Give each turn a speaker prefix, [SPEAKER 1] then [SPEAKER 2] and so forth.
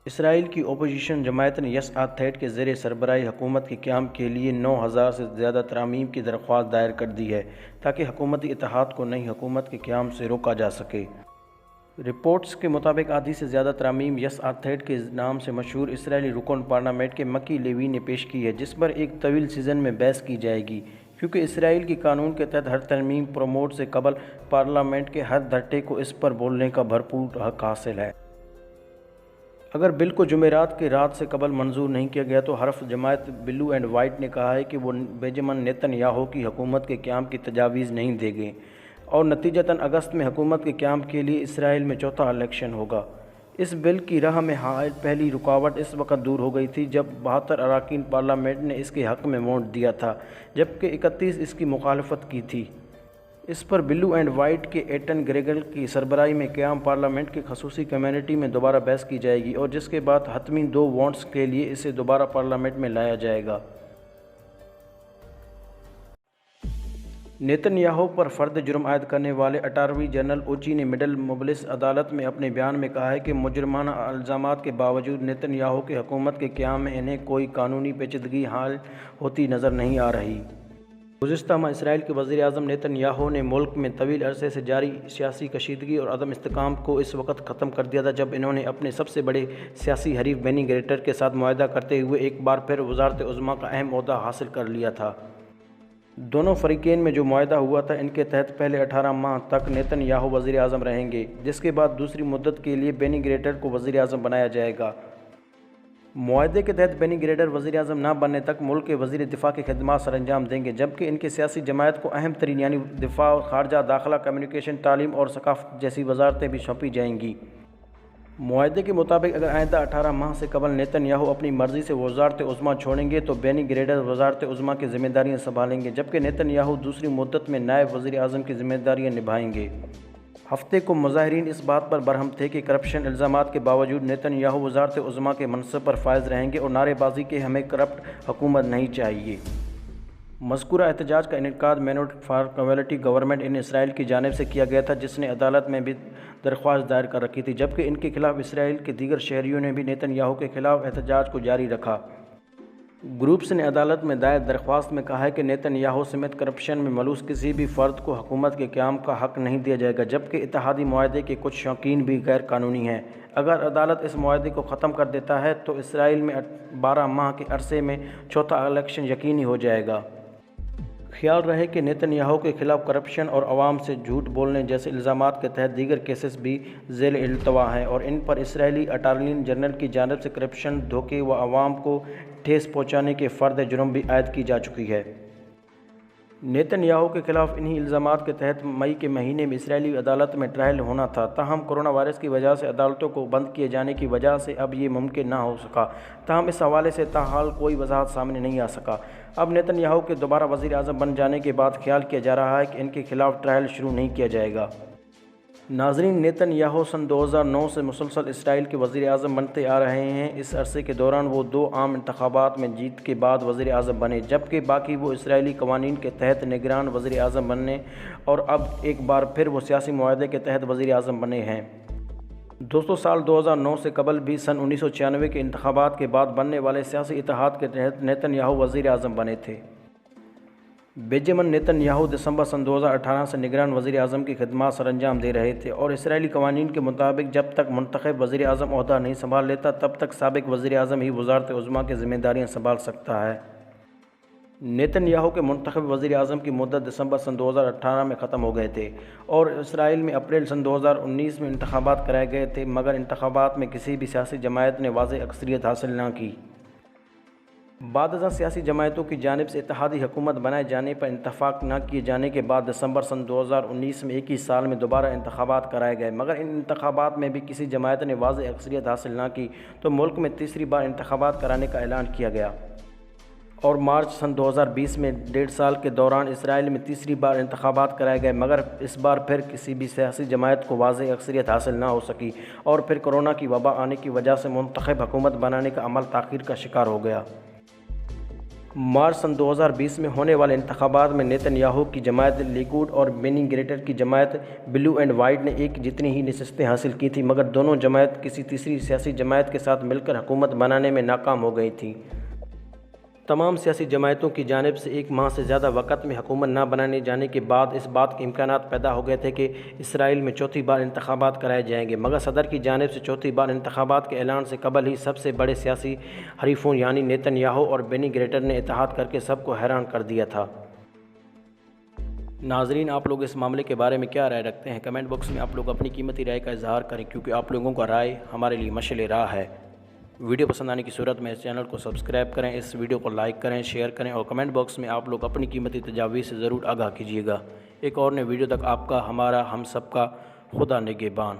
[SPEAKER 1] اسرائیل کی اپوزیشن جماعت نے یس آرتھیٹ کے زیر سربراہی حکومت کے قیام کے لیے 9,000 سے زیادہ ترامیم کی درخواست دائر کر دی ہے تاکہ حکومتی اتحاد کو نئی حکومت کے قیام سے روکا جا سکے۔ رپورٹس کے مطابق آدھی سے زیادہ ترامیم یس آرتھیٹ کے نام سے مشہور اسرائیلی رکن پارلیمنٹ کے مکی لیوی نے پیش کی ہے، جس پر ایک طویل سیزن میں بحث کی جائے گی، کیونکہ اسرائیل کی قانون کے تحت ہر ترمیم پروموٹ سے قبل پارلیمنٹ کے ہر دھڑے کو اس پر بولنے کا بھرپور حق حاصل ہے۔ اگر بل کو جمعرات کی رات سے قبل منظور نہیں کیا گیا تو حرف جماعت بلو اینڈ وائٹ نے کہا ہے کہ وہ بنجامن نیتن یاہو کی حکومت کے قیام کی تجاویز نہیں دیں گے اور نتیجتاً اگست میں حکومت کے قیام کے لیے اسرائیل میں چوتھا الیکشن ہوگا۔ اس بل کی راہ میں حائل پہلی رکاوٹ اس وقت دور ہو گئی تھی جب 72 اراکین پارلیمنٹ نے اس کے حق میں ووٹ دیا تھا، جبکہ 31 اس کی مخالفت کی تھی۔ اس پر بلو اینڈ وائٹ کے ایٹن گریگل کی سربراہی میں قیام پارلیمنٹ کی خصوصی کمیٹی میں دوبارہ بحث کی جائے گی اور جس کے بعد حتمی 2 ووٹس کے لیے اسے دوبارہ پارلیمنٹ میں لایا جائے گا۔ نیتن یاہو پر فرد جرم عائد کرنے والے اٹارنی جنرل اوچی نے مڈل مبلس عدالت میں اپنے بیان میں کہا ہے کہ مجرمانہ الزامات کے باوجود نیتن یاہو کی حکومت کے قیام میں انہیں کوئی قانونی پیچیدگی حائل ہوتی نظر نہیں آ رہی۔ گزشتہ ماہ اسرائیل کے وزیر اعظم نیتن یاہو نے ملک میں طویل عرصے سے جاری سیاسی کشیدگی اور عدم استحکام کو اس وقت ختم کر دیا تھا جب انہوں نے اپنے سب سے بڑے سیاسی حریف بینی گینٹس کے ساتھ معاہدہ کرتے ہوئے ایک بار پھر وزارت عظمیٰ کا اہم عہدہ حاصل کر لیا تھا۔ دونوں فریقین میں جو معاہدہ ہوا تھا، ان کے تحت پہلے 18 ماہ تک نیتن یاہو وزیر اعظم رہیں گے، جس کے بعد دوسری مدت کے لیے بینی گینٹس کو وزیر اعظم بنایا جائے گا۔ معاہدے کے تحت بینی گینٹس وزیر اعظم نہ بننے تک ملک کے وزیر دفاع کی خدمات سر انجام دیں گے، جبکہ ان کی سیاسی جماعت کو اہم ترین یعنی دفاع، خارجہ، داخلہ، کمیونیکیشن، تعلیم اور ثقافت جیسی وزارتیں بھی سونپی جائیں گی۔ معاہدے کے مطابق اگر آئندہ 18 ماہ سے قبل نیتن یاہو اپنی مرضی سے وزارت عظمیٰ چھوڑیں گے تو بینی گینٹس وزارت عظمیٰ کی ذمہ داریاں سنبھالیں گے، جبکہ نیتن یاہو دوسری مدت میں نائب وزیر اعظم کی ذمہ داریاں نبھائیں گے۔ ہفتے کو مظاہرین اس بات پر برہم تھے کہ کرپشن الزامات کے باوجود نیتن یاہو وزارت عظمیٰ کے منصب پر فائز رہیں گے اور نعرے بازی کہ ہمیں کرپٹ حکومت نہیں چاہیے۔ مذکورہ احتجاج کا انعقاد مینوٹ فار کوالٹی گورنمنٹ ان اسرائیل کی جانب سے کیا گیا تھا، جس نے عدالت میں بھی درخواست دائر کر رکھی تھی، جبکہ ان کے خلاف اسرائیل کے دیگر شہریوں نے بھی نیتن یاہو کے خلاف احتجاج کو جاری رکھا۔ گروپس نے عدالت میں دائر درخواست میں کہا ہے کہ نیتن یاہو سمیت کرپشن میں ملوث کسی بھی فرد کو حکومت کے قیام کا حق نہیں دیا جائے گا، جبکہ اتحادی معاہدے کے کچھ شائقین بھی غیر قانونی ہیں۔ اگر عدالت اس معاہدے کو ختم کر دیتا ہے تو اسرائیل میں 12 ماہ کے عرصے میں چوتھا الیکشن یقینی ہو جائے گا۔ خیال رہے کہ نیتن یاہو کے خلاف کرپشن اور عوام سے جھوٹ بولنے جیسے الزامات کے تحت دیگر کیسز بھی ذیل التوا ہیں اور ان پر اسرائیلی اٹارنی جنرل کی جانب سے کرپشن، دھوکے و عوام کو ٹھیس پہنچانے کے فرد جرم بھی عائد کی جا چکی ہے۔ نیتن یاہو کے خلاف انہی الزامات کے تحت مئی کے مہینے میں اسرائیلی عدالت میں ٹرائل ہونا تھا، تاہم کورونا وائرس کی وجہ سے عدالتوں کو بند کیے جانے کی وجہ سے اب یہ ممکن نہ ہو سکا، تاہم اس حوالے سے تاحال کوئی وضاحت سامنے نہیں آ سکا۔ اب نیتن یاہو کے دوبارہ وزیر اعظم بن جانے کے بعد خیال کیا جا رہا ہے کہ ان کے خلاف ٹرائل شروع نہیں کیا جائے گا۔ ناظرین، نیتن یاہو سن 2009 سے مسلسل اسرائیل کے وزیر اعظم بنتے آ رہے ہیں۔ اس عرصے کے دوران وہ 2 عام انتخابات میں جیت کے بعد وزیر اعظم بنے، جبکہ باقی وہ اسرائیلی قوانین کے تحت نگران وزیر اعظم بنے اور اب ایک بار پھر وہ سیاسی معاہدے کے تحت وزیر اعظم بنے ہیں۔ دوستو، سال 2009 سے قبل بھی سن 1996 کے انتخابات کے بعد بننے والے سیاسی اتحاد کے تحت نیتن یاہو وزیر اعظم بنے تھے۔ بنجامن نیتن یاہو دسمبر سن 2018 سے نگران وزیر اعظم کی خدمات سر انجام دے رہے تھے اور اسرائیلی قوانین کے مطابق جب تک منتخب وزیر اعظم عہدہ نہیں سنبھال لیتا تب تک سابق وزیر اعظم ہی وزارت عظمیٰ کی ذمہ داریاں سنبھال سکتا ہے۔ نیتن یاہو کے منتخب وزیر اعظم کی مدت دسمبر سن 2018 میں ختم ہو گئے تھے اور اسرائیل میں اپریل سن 2019 میں انتخابات کرائے گئے تھے، مگر انتخابات میں کسی بھی سیاسی جماعت نے واضح اکثریت حاصل نہ کی۔ بعد ازاں سیاسی جماعتوں کی جانب سے اتحادی حکومت بنائے جانے پر اتفاق نہ کیے جانے کے بعد دسمبر سن 2019 میں ایک ہی سال میں دوبارہ انتخابات کرائے گئے، مگر ان انتخابات میں بھی کسی جماعت نے واضح اکثریت حاصل نہ کی تو ملک میں تیسری بار انتخابات کرانے کا اعلان کیا گیا اور مارچ سن 2020 میں 1.5 سال کے دوران اسرائیل میں تیسری بار انتخابات کرائے گئے، مگر اس بار پھر کسی بھی سیاسی جماعت کو واضح اکثریت حاصل نہ ہو سکی اور پھر کورونا کی وبا آنے کی وجہ سے منتخب حکومت بنانے کا عمل تاخیر کا شکار ہو گیا۔ مارچ سن 2020 میں ہونے والے انتخابات میں نیتن یاہو کی جماعت لیکوڈ اور بینی گریٹر کی جماعت بلو اینڈ وائٹ نے ایک جتنی ہی نشستیں حاصل کی تھیں، مگر دونوں جماعت کسی تیسری سیاسی جماعت کے ساتھ مل کر حکومت بنانے میں ناکام ہو گئی تھیں۔ تمام سیاسی جماعتوں کی جانب سے ایک ماہ سے زیادہ وقت میں حکومت نہ بنائے جانے کے بعد اس بات کے امکانات پیدا ہو گئے تھے کہ اسرائیل میں چوتھی بار انتخابات کرائے جائیں گے، مگر صدر کی جانب سے چوتھی بار انتخابات کے اعلان سے قبل ہی سب سے بڑے سیاسی حریفوں یعنی نیتن یاہو اور بینی گریٹر نے اتحاد کر کے سب کو حیران کر دیا تھا۔ ناظرین، آپ لوگ اس معاملے کے بارے میں کیا رائے رکھتے ہیں؟ کمنٹ باکس میں آپ لوگ اپنی قیمتی رائے کا اظہار کریں، کیونکہ آپ لوگوں کا رائے ہمارے لیے مشعل راہ ہے۔ ویڈیو پسند آنے کی صورت میں اس چینل کو سبسکرائب کریں، اس ویڈیو کو لائک کریں، شیئر کریں اور کمنٹ باکس میں آپ لوگ اپنی قیمتی تجاویز سے ضرور آگاہ کیجیے گا۔ ایک اور نئے ویڈیو تک آپ کا، ہمارا، ہم سب کا خدا نگہبان۔